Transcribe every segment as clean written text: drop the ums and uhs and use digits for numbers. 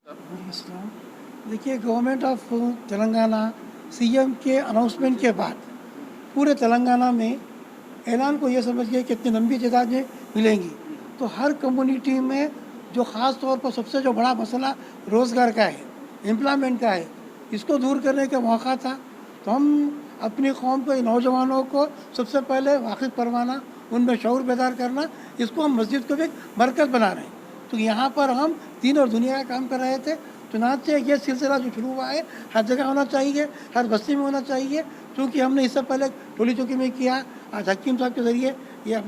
अस्सलाम। देखिए, government of Telangana CM के अनाउंसमेंट के बाद पूरे तेलंगाना में ऐलान को ये समझ गए कि इतनी लंबी तादादें मिलेंगी। तो हर कम्युनिटी में जो ख़ास तौर पर सबसे जो बड़ा मसला रोज़गार का है, एम्प्लॉयमेंट का है, इसको दूर करने का मौका था। तो हम अपनी कौम के नौजवानों को सबसे पहले वाकिफ़ करवाना, उनमें शऊर बेदार करना, इसको हम मस्जिद को भी एक मरकज़ बना रहे हैं। तो यहाँ पर हम दीन और दुनिया का काम कर रहे थे। चुनांचे ये सिलसिला जो शुरू हुआ है हर जगह होना चाहिए, हर बस्ती में होना चाहिए। क्योंकि हमने इससे पहले टोली चौकी में किया, आज हकीम साहब के ज़रिए या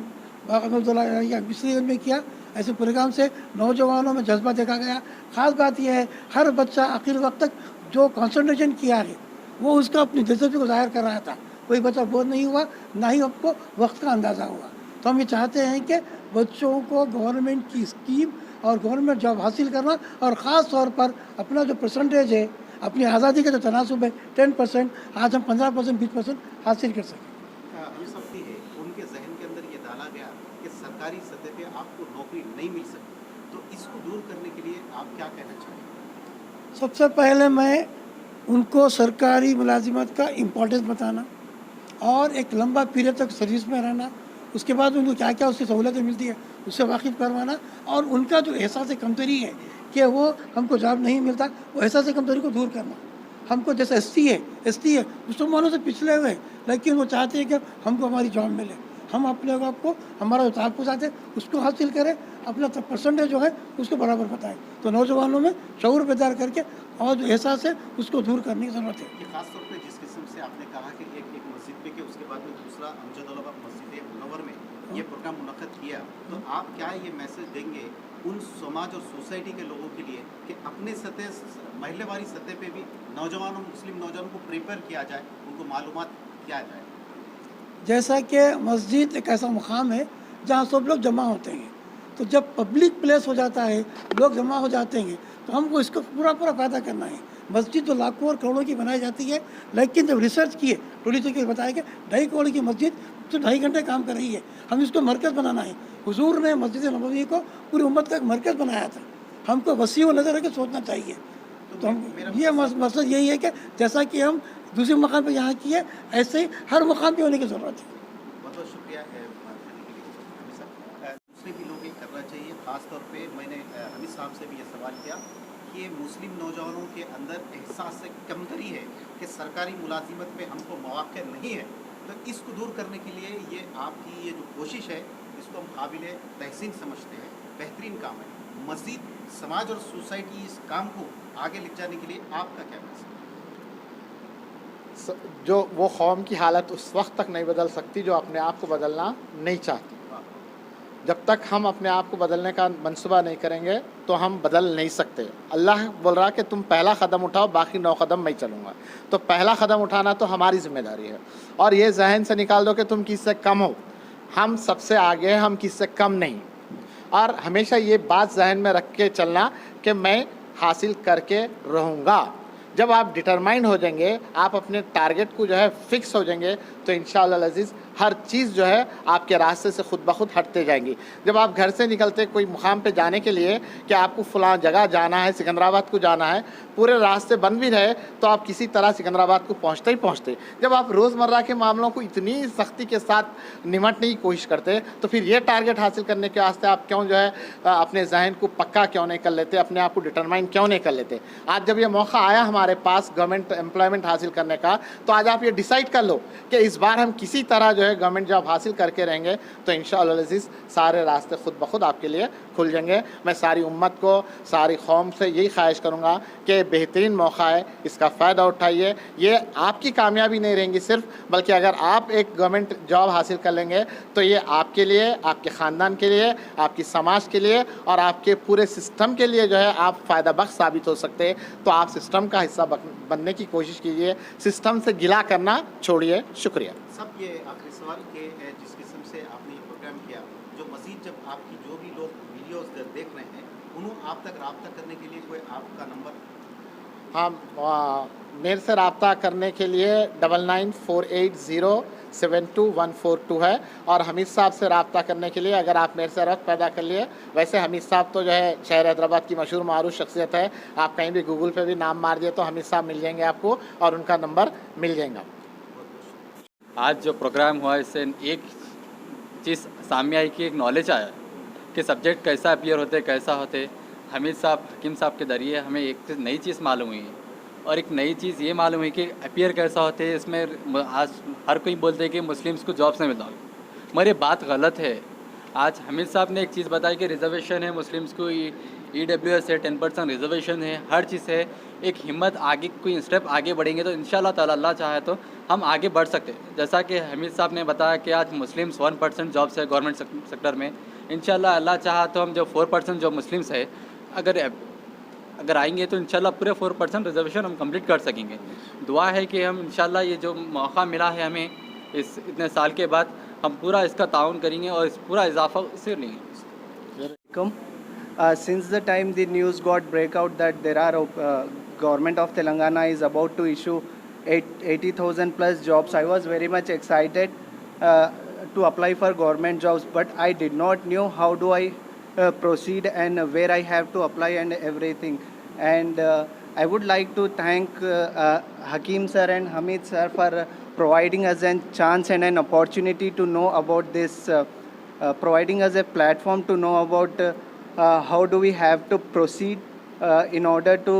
बागमदुल्ला या मिस्रीगंज में किया। ऐसे प्रोग्राम से नौजवानों में जज्बा देखा गया। ख़ास बात यह है, हर बच्चा आखिर वक्त तक जो कंसंट्रेशन किया है वो उसका अपनी दिलचस्पी को ज़ाहिर कर रहा था। कोई बच्चा बोर नहीं हुआ, ना ही आपको वक्त का अंदाज़ा हुआ। तो हम ये चाहते हैं कि बच्चों को गवर्नमेंट की स्कीम और गवर्नमेंट जॉब हासिल करना, और ख़ास तौर पर अपना जो परसेंटेज है, अपनी आज़ादी का जो तनासुब है 10%, आज हम 15%, 20% हासिल कर सकें। हम सब भी है उनके जहन के अंदर ये डाला गया कि सरकारी सतह पे आपको नौकरी नहीं मिल सकती, तो इसको दूर करने के लिए आप क्या कहना चाहेंगे? सबसे पहले मैं उनको सरकारी मुलाजिमत का इम्पोर्टेंस बताना और एक लंबा पीरियड तक सर्विस में रहना, उसके बाद उनको क्या क्या उसकी सहूलतें मिलती है उससे वाकिफ़ करवाना, और उनका जो एहसास कमतरी है कि वो हमको जॉब नहीं मिलता, वो एहसास कमतरी को दूर करना। हमको जैसे एसटी है मुसलमानों से पिछले हुए, लेकिन वो चाहते हैं कि हमको हमारी जॉब मिले। हम अपने आपको हमारा जो तहफ़्फ़ुज़ आते उसको हासिल करें, अपना परसेंटेज जो है उसको बराबर बताएं। तो नौजवानों में शऊर बेदार करके और जो एहसास है उसको दूर करने की ज़रूरत है। कि खासतौर पे जिस किस्म से आपने कहा कि एक मस्जिद पे के उसके बाद में दूसरा अमजदौला मस्जिद मुनव्वर में ये प्रोग्राम मुनक़्क़द किया, तो आप क्या ये मैसेज देंगे उन समाज और सोसाइटी के लोगों के लिए कि अपने सतह महल्ले वाली सतह पे भी नौजवानों मुस्लिम नौजवानों को प्रिपेयर किया जाए, उनको मालूमात किया जाए? जैसा कि मस्जिद एक ऐसा मुकाम है जहाँ सब लोग जमा होते हैं, तो जब पब्लिक प्लेस हो जाता है, लोग जमा हो जाते हैं, तो हमको इसको पूरा फ़ायदा करना है। मस्जिद तो लाखों और करोड़ों की बनाई जाती है, लेकिन जब रिसर्च किए टोली चौकी बताया कि 2.5 करोड़ की मस्जिद तो 2.5 घंटे काम कर रही है, हम इसको मरकज़ बनाना है। हुजूर ने मस्जिद नबवी को पूरी उम्मत का एक मरकज़ बनाया था, हमको वसी व नज़र रख सोचना चाहिए। तो हम ये मकसद यही है कि जैसा कि हम दूसरे मकाम पर यहाँ किए, ऐसे ही हर मकाम पर होने की ज़रूरत है। बहुत बहुत शुक्रिया है बात करने के लिए। दूसरे भी लोग ये करना चाहिए। ख़ास तौर पे मैंने हमीद साहब से भी ये सवाल किया कि ये मुस्लिम नौजवानों के अंदर एहसास से कमतरी है कि सरकारी मुलाजिमत में हमको मौक़े नहीं है, तो इसको दूर करने के लिए ये आपकी ये जो कोशिश है इसको हम काबिल तहसीन समझते हैं, बेहतरीन काम है। मज़ीद समाज और सोसाइटी इस काम को आगे ले जाने के लिए आपका क्या मैसेज? जो वो कौम की हालत उस वक्त तक नहीं बदल सकती जो अपने आप को बदलना नहीं चाहती। जब तक हम अपने आप को बदलने का मंसूबा नहीं करेंगे तो हम बदल नहीं सकते। अल्लाह बोल रहा कि तुम पहला कदम उठाओ, बाकी 9 कदम मैं चलूँगा। तो पहला कदम उठाना तो हमारी जिम्मेदारी है, और ये जहन से निकाल दो कि तुम किससे कम हो। हम सबसे आगे हैं, हम किससे कम नहीं। और हमेशा ये बात जहन में रख के चलना कि मैं हासिल करके रहूँगा। जब आप डिटरमाइंड हो जाएंगे, आप अपने टारगेट को जो है फिक्स हो जाएंगे, तो इंशाअल्लाह अज़ीज़ हर चीज़ जो है आपके रास्ते से खुद ब खुद हटते जाएंगी। जब आप घर से निकलते कोई मुकाम पे जाने के लिए कि आपको फ़लाँ जगह जाना है, सिकंदराबाद को जाना है, पूरे रास्ते बंद भी रहे तो आप किसी तरह सिकंदराबाद को पहुँचते ही पहुँचते। जब आप रोज़मर्रा के मामलों को इतनी सख्ती के साथ निमटने की कोशिश करते, तो फिर ये टारगेट हासिल करने के वास्ते आप क्यों जो है अपने जहन को पक्का क्यों नहीं कर लेते, अपने आप को डिटरमाइन क्यों नहीं कर लेते। आज जब ये मौका आया हमारे पास गवर्नमेंट एम्प्लॉयमेंट हासिल करने का, तो आज आप ये डिसाइड कर लो कि इस बार हम किसी तरह जो है गवर्नमेंट जॉब हासिल करके रहेंगे, तो इंशाअल्लाह अज़ीज़ सारे रास्ते खुद ब खुद आपके लिए खुल जाएंगे। मैं सारी उम्मत को, सारी कौम से यही ख्वाहिश करूँगा कि बेहतरीन मौका है, इसका फ़ायदा उठाइए। ये आपकी कामयाबी नहीं रहेंगी सिर्फ, बल्कि अगर आप एक गवर्नमेंट जॉब हासिल कर लेंगे तो ये आपके लिए, आपके ख़ानदान के लिए, आपकी समाज के लिए और आपके पूरे सिस्टम के लिए जो है आप फ़ायदा बख्श साबित हो सकते हैं। तो आप सिस्टम का हिस्सा बनने की कोशिश कीजिए, सिस्टम से गिला करना छोड़िए। शुक्रिया। सब ये आखिरी सवाल के जिस किस्म से आपने ये प्रोग्राम किया, जो मज़ीद जब आपकी जो भी लोग वीडियोस देख रहे हैं, उन्होंने आप तक रब्ता करने के लिए कोई आपका नंबर? हाँ, मेरे से रब्ता करने के लिए 994803 724142 है। और हमीद साहब से रब्ता करने के लिए अगर आप मेरे से रब्त पैदा कर लिए, वैसे हमीद साहब तो जो है शहर हैदराबाद की मशहूर मारूफ शख्सियत है, आप कहीं भी गूगल पे भी नाम मार दिए तो हमीद साहब मिल जाएंगे आपको और उनका नंबर मिल जाएगा। आज जो प्रोग्राम हुआ इससे एक चीज़ सामने आई कि एक नॉलेज आया कि सब्जेक्ट कैसा अपीयर होते कैसा होते। हमीद साहब हकीम साहब के ज़रिए हमें एक नई चीज़ मालूम हुई है और एक नई चीज़ ये मालूम हुई कि अपीयर कैसा होते है। इसमें आज हर कोई बोलते हैं कि मुस्लिम्स को जॉब्स नहीं मिलता, मगर ये बात गलत है। आज हमीद साहब ने एक चीज़ बताई कि रिजर्वेशन है मुस्लिम्स को, EWS है, 10% रिजर्वेशन है, हर चीज़ है। एक हिम्मत आगे कोई स्टेप आगे बढ़ेंगे तो इंशाल्लाह ताला अल्लाह चाहे तो हम आगे बढ़ सकते हैं। जैसा कि हमीद साहब ने बताया कि आज मुस्लिम्स 1% जॉब्स है गवर्नमेंट सेक्टर में, इंशाल्लाह अल्लाह चाहा तो हम जो 4% जो मुस्लिम्स है अगर आएंगे तो इंशाल्लाह पूरे 4% रिजर्वेशन हम कंप्लीट कर सकेंगे। दुआ है कि हम इंशाल्लाह ये जो मौका मिला है हमें इस इतने साल के बाद, हम पूरा इसका ताउन करेंगे और इस पूरा इजाफा इससे लेंगे। Since the time the news got break out that there are government of Telangana is about to issue 80,000 plus jobs, I was very much excited to apply for government jobs, but I did not know how do I proceed and where I have to apply and everything. And I would like to thank Hakim sir and Hamid sir for providing us a chance and an opportunity to know about this, providing us a platform to know about how do we have to proceed in order to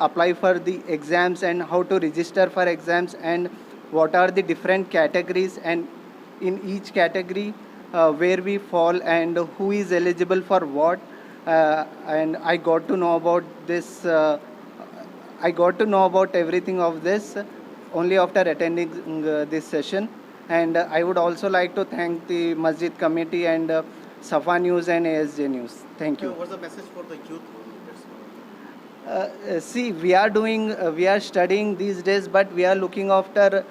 apply for the exams and how to register for exams and what are the different categories and in each category where we fall and who is eligible for what. And I got to know about this. I got to know about everything of this only after attending this session. And I would also like to thank the Masjid Committee and Safa News and ASJ News. Thank you. What's the message for the youth? See, we are studying these days, but we are looking after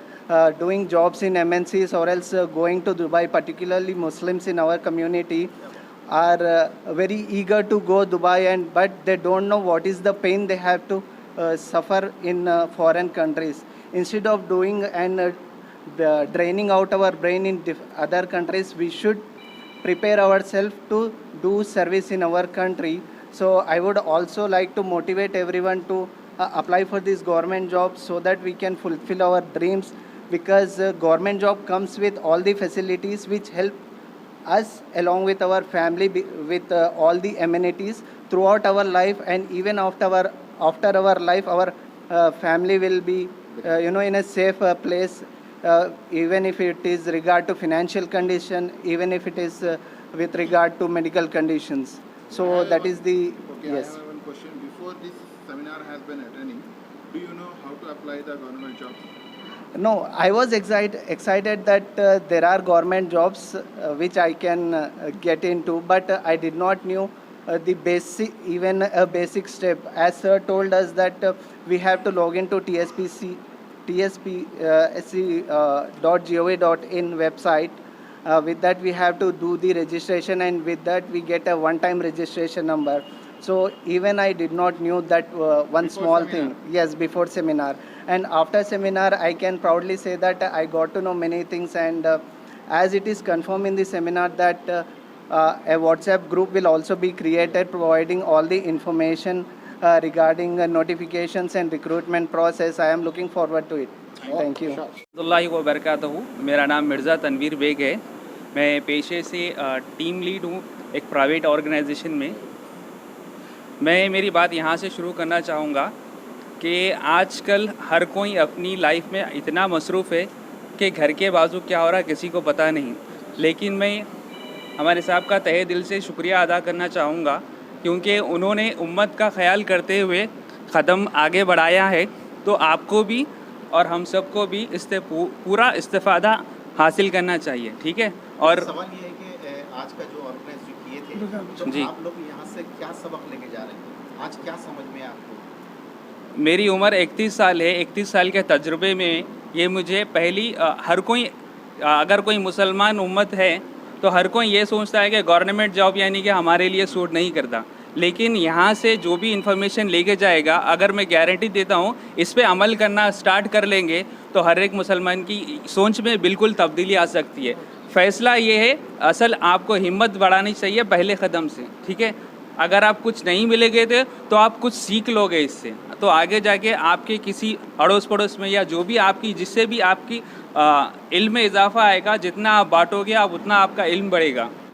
doing jobs in MNCs or else going to Dubai. Particularly Muslims in our community are very eager to go Dubai, but they don't know what is the pain they have to suffer in foreign countries. Instead of doing and draining out our brain in other countries, we should prepare ourselves to do service in our country. So I would also like to motivate everyone to apply for these government jobs so that we can fulfill our dreams, because government job comes with all the facilities which help us along with our family with all the amenities throughout our life, and even after our life our family will be in a safe place, even if it is regard to financial condition, even if it is with regard to medical conditions. So that is the yes. I have one question. Before this seminar has been attending, do you know how to apply the government jobs? No, I was excited that there are government jobs which I can get into, but I did not know the basic, even a basic step. As sir told us that we have to log into tspsc.gov.in website. With that we have to do the registration, and with that we get a one-time registration number. So even I did not know that one Before small seminar. thing. Yes, before seminar. And after seminar, I can proudly say that I got to know many things. And as it is confirmed in the seminar that a WhatsApp group will also be created, providing all the information regarding notifications and recruitment process. I am looking forward to it. Thank you. अल्लाह व बरकातहू। मेरा नाम Mirza Tanveer bag है। मैं पेशे से team lead हूँ एक private organisation में। मैं मेरी बात यहाँ से शुरू करना चाहूँगा कि आजकल हर कोई अपनी लाइफ में इतना मसरूफ़ है कि घर के बाजू क्या हो रहा है किसी को पता नहीं। लेकिन मैं हमारे साहब का तहे दिल से शुक्रिया अदा करना चाहूँगा, क्योंकि उन्होंने उम्मत का ख्याल करते हुए कदम आगे बढ़ाया है। तो आपको भी और हम सबको भी इससे पूरा इस्तेफ़ादा हासिल करना चाहिए, ठीक है। और सवाल ये है कि आज का जो ऑर्गेनाइज जो किए थे, तो जी। आप लोग यहाँ से क्या सबक लेके जा रहे हैं? आज क्या समझ में आपको? मेरी उम्र 31 साल है। 31 साल के तजुर्बे में ये मुझे पहली हर कोई अगर कोई मुसलमान उम्मत है तो हर कोई ये सोचता है कि गवर्नमेंट जॉब यानी कि हमारे लिए सूट नहीं करता। लेकिन यहाँ से जो भी इन्फॉर्मेशन लेके जाएगा, अगर मैं गारंटी देता हूँ इस पे अमल करना स्टार्ट कर लेंगे तो हर एक मुसलमान की सोच में बिल्कुल तब्दीली आ सकती है। फ़ैसला ये है, असल आपको हिम्मत बढ़ानी चाहिए पहले क़दम से, ठीक है। अगर आप कुछ नहीं मिलेंगे थे तो आप कुछ सीख लोगे इससे, तो आगे जाके आपके किसी अड़ोस पड़ोस में या जो भी आपकी, जिससे भी आपकी इल्म में इजाफा आएगा, जितना आप बांटोगे आप उतना आपका इल्म बढ़ेगा।